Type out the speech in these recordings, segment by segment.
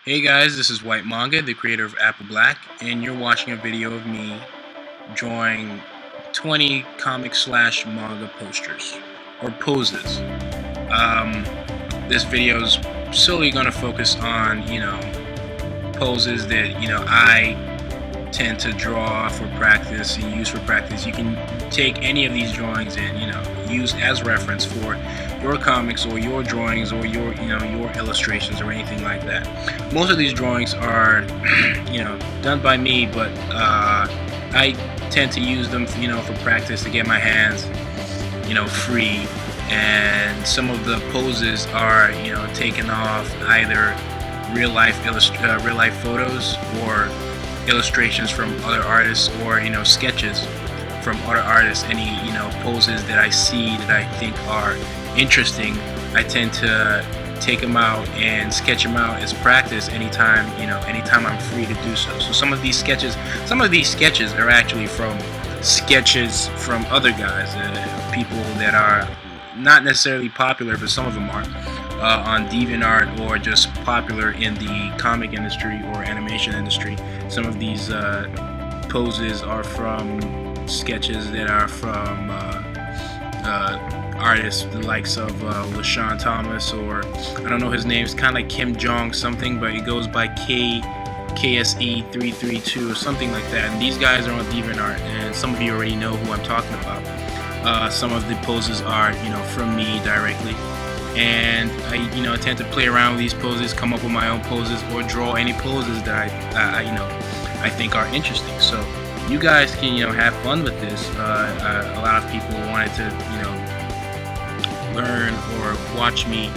Hey guys, this is Whyt Manga, the creator of Apple Black, and you're watching a video of me drawing 20 comic/manga posters or poses. Um, this video is solely going to focus on poses that I tend to draw for practice and use for practice. You can take any of these drawings and use as reference for your comics or your drawings or your your illustrations or anything like that. Most of these drawings are done by me, but I tend to use them for practice to get my hands free. And some of the poses are taken off either real life photos or illustrations from other artists, or sketches from other artists. Any poses that I see that I think are interesting, I tend to take them out and sketch them out as practice anytime I'm free to do so. So some of these sketches are actually from sketches from other guys, people that are not necessarily popular, but some of them are on DeviantArt or just popular in the comic industry or animation industry. Some of these poses are from sketches that are from artists the likes of LaShawn Thomas, or I don't know his name. It's kind of like Kim Jong something, but it goes by KSE332 or something like that. And these guys are on DeviantArt, and some of you already know who I'm talking about. Some of the poses are from me directly, and I tend to play around with these poses, come up with my own poses, or draw any poses that I think are interesting. So you guys can have fun with this. A lot of people wanted to learn or watch me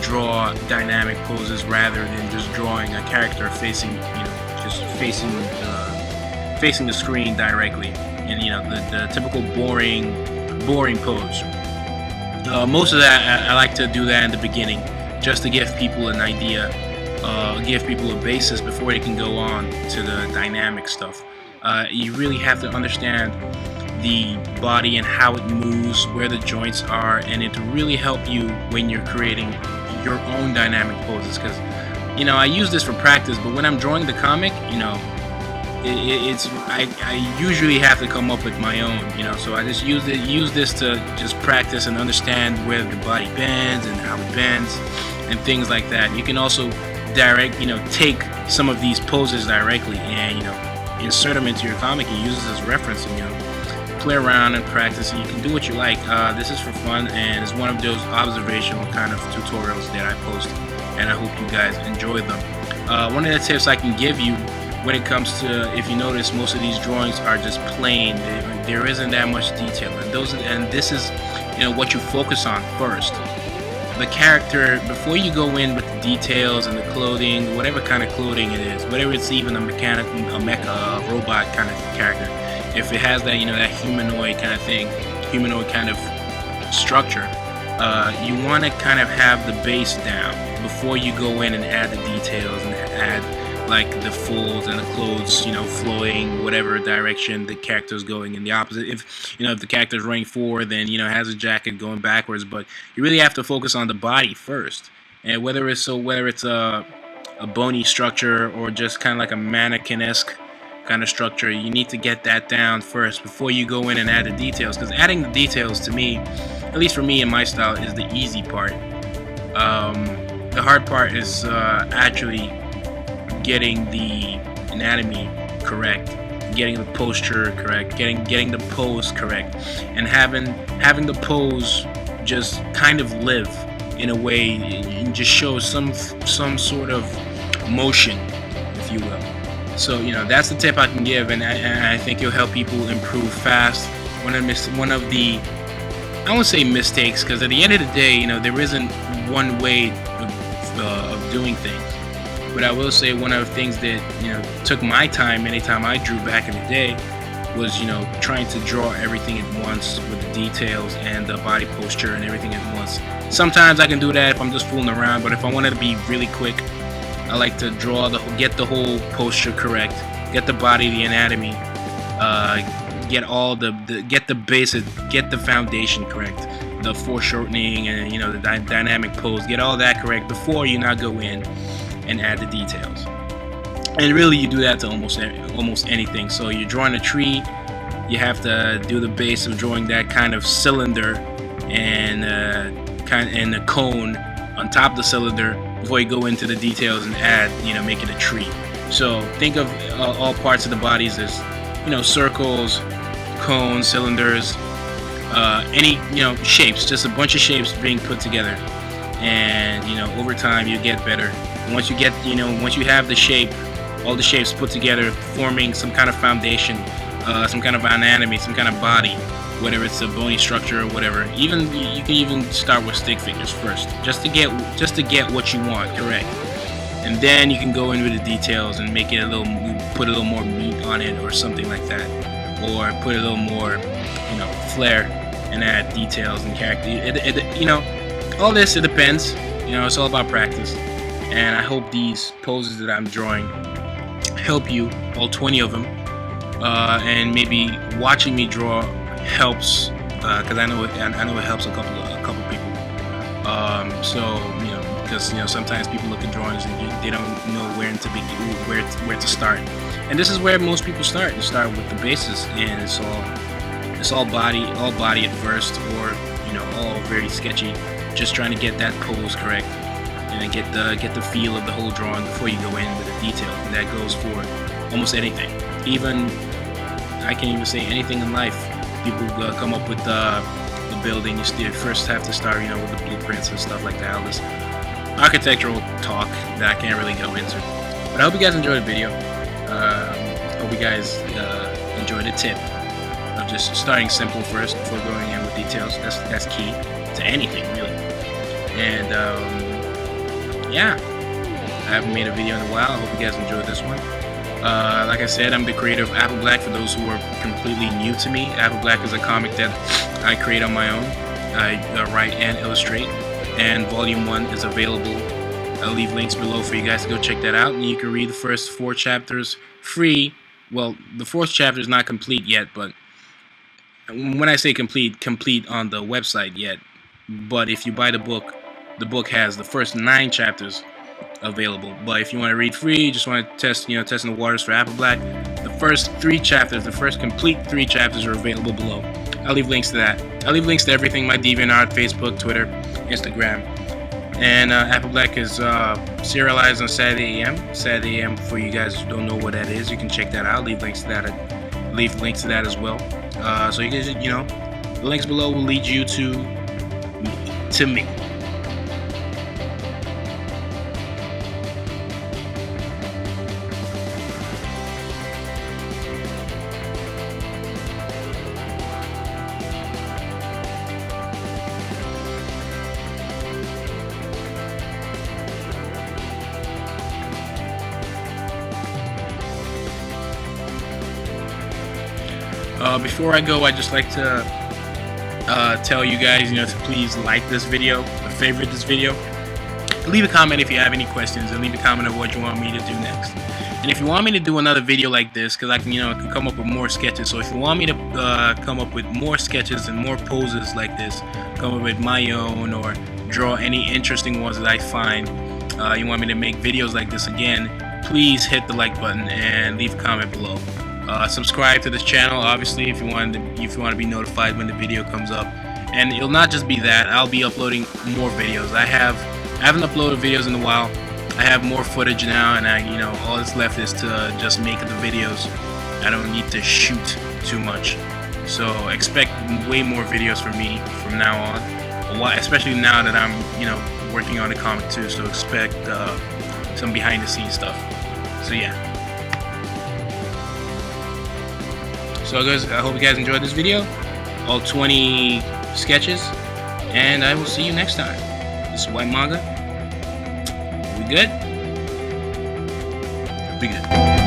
draw dynamic poses rather than just drawing a character facing facing the screen directly, and the typical boring pose. Most of that I like to do that in the beginning, just to give people an idea, give people a basis before they can go on to the dynamic stuff. You really have to understand the body and how it moves, where the joints are, and it really help you when you're creating your own dynamic poses. Because I use this for practice, but when I'm drawing the comic, I usually have to come up with my own, so I just use this to just practice and understand where the body bends and how it bends and things like that. You can also take some of these poses directly and insert them into your comic and use this as reference, and play around and practice, and you can do what you like. This is for fun, and it's one of those observational kind of tutorials that I post, and I hope you guys enjoy them. One of the tips I can give you when it comes to, if you notice, most of these drawings are just plain. There isn't that much detail, and this is what you focus on first. The character, before you go in with the details and the clothing, whatever kind of clothing it is, whether it's even a mecha, robot kind of character, if it has that that humanoid kind of thing, humanoid kind of structure, you want to kind of have the base down before you go in and add the details and add like the folds and the clothes, flowing whatever direction the character's going. In the opposite, if if the character's running forward, then has a jacket going backwards. But you really have to focus on the body first, and whether it's a bony structure or just kind of like a mannequin-esque kind of structure, you need to get that down first before you go in and add the details. Because adding the details, to me, at least for me and my style, is the easy part. The hard part is actually getting the anatomy correct, getting the posture correct, getting the pose correct, and having the pose just kind of live in a way and just show some sort of motion, if you will. So that's the tip I can give, and I think it'll help people improve fast. One of the, I won't say mistakes, because at the end of the day, there isn't one way of doing things. But I will say one of the things that took my time anytime I drew back in the day was trying to draw everything at once with the details and the body posture and everything at once. Sometimes I can do that if I'm just fooling around, but if I wanted to be really quick, I like to get the whole posture correct, get the body, the anatomy, get the basic, get the foundation correct, the foreshortening and the dynamic pose, get all that correct before you now go in and add the details. And really, you do that to almost anything. So you're drawing a tree, you have to do the base of drawing that kind of cylinder and a cone on top of the cylinder before you go into the details and add, make it a tree. So think of all parts of the bodies as, circles, cones, cylinders, any shapes, just a bunch of shapes being put together. And over time you get better. And once you get, once you have the shape, all the shapes put together, forming some kind of foundation, some kind of anatomy, some kind of body, whether it's a bony structure or whatever. Even you can even start with stick figures first, just to get what you want correct, and then you can go in with the details and make it put a little more meat on it or something like that, or put a little more, flair and add details and character. All this, it depends. It's all about practice. And I hope these poses that I'm drawing help you, all 20 of them. And maybe watching me draw helps, because I know it helps a couple people. Because sometimes people look at drawings and they don't know where to start. And this is where most people start. You start with the basis, and it's all body at first, or all very sketchy. Just trying to get that pose correct and get the feel of the whole drawing before you go in with the detail. And that goes for almost anything. Even I can't even say anything in life. People come up with the building. You first have to start, with the blueprints and stuff like that. All this architectural talk that I can't really go into. But I hope you guys enjoyed the video. Hope you guys enjoyed the tip of just starting simple first before going in with details. That's key to anything, really. And yeah, I haven't made a video in a while. I hope you guys enjoyed this one. Like I said, I'm the creator of Apple Black. For those who are completely new to me, Apple Black is a comic that I create on my own. I write and illustrate, and Volume 1 is available. I'll leave links below for you guys to go check that out, and you can read the first 4 chapters free. Well, the 4th chapter is not complete yet, but when I say complete on the website yet. But if you buy the book has the first 9 chapters available. But if you want to read free, just want to testing the waters for Apple Black, the first 3 chapters, the first complete 3 chapters are available below. I'll leave links to that. I'll leave links to everything, my DeviantArt, Facebook, Twitter, Instagram. And Apple Black is serialized on Saturday AM. Saturday AM, for you guys who don't know what that is, you can check that out. Leave links to that as well. So you guys, the links below will lead you to me. Before I go, I'd just like to tell you guys, to please like this video, favorite this video. Leave a comment if you have any questions, and leave a comment of what you want me to do next. And if you want me to do another video like this, because I can come up with more sketches. So if you want me to come up with more sketches and more poses like this, come up with my own, or draw any interesting ones that I find, you want me to make videos like this again, please hit the like button and leave a comment below. Subscribe to this channel, obviously, if you want to be notified when the video comes up. And it'll not just be that, I'll be uploading more videos. I haven't uploaded videos in a while. I have more footage now, and all that's left is to just make the videos. I don't need to shoot too much. So expect way more videos from me from now on. Especially now that I'm working on a comic too. So expect some behind the scenes stuff. So yeah. So guys, I hope you guys enjoyed this video, all 20 sketches, and I will see you next time. This is Whyt Manga. We good? We good.